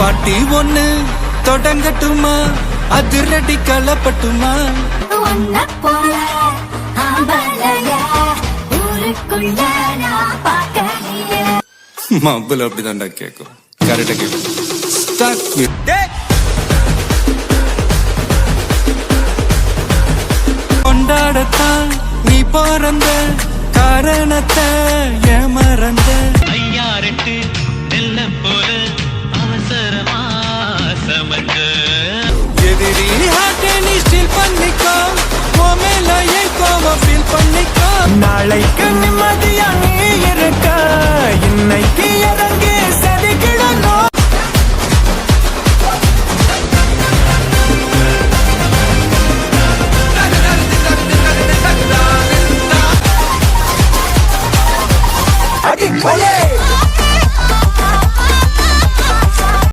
பாட்டி ஒண்ணு தொடங்கட்டுமா, அதிரடி கலப்பட்டுமா? மாப்பிள்ள அப்படிதான்டா கேக்கும். கரெக்டா கேக்கும். கொண்டாடத்தான் நீ பிறந்த காரணத்தை ஏமறந்த ஐயாரெட்டு நெல்ல போல அவசரமா சமக்க எதிரி ஹார்ட்டை நீ ஸ்டீல் பண்ணிக்கோ, உன் மேல ஏன் கோவம் ஃபீல் பண்ணிக்கோ. நாளைக்கு நிம்மதியா நீ இருக்க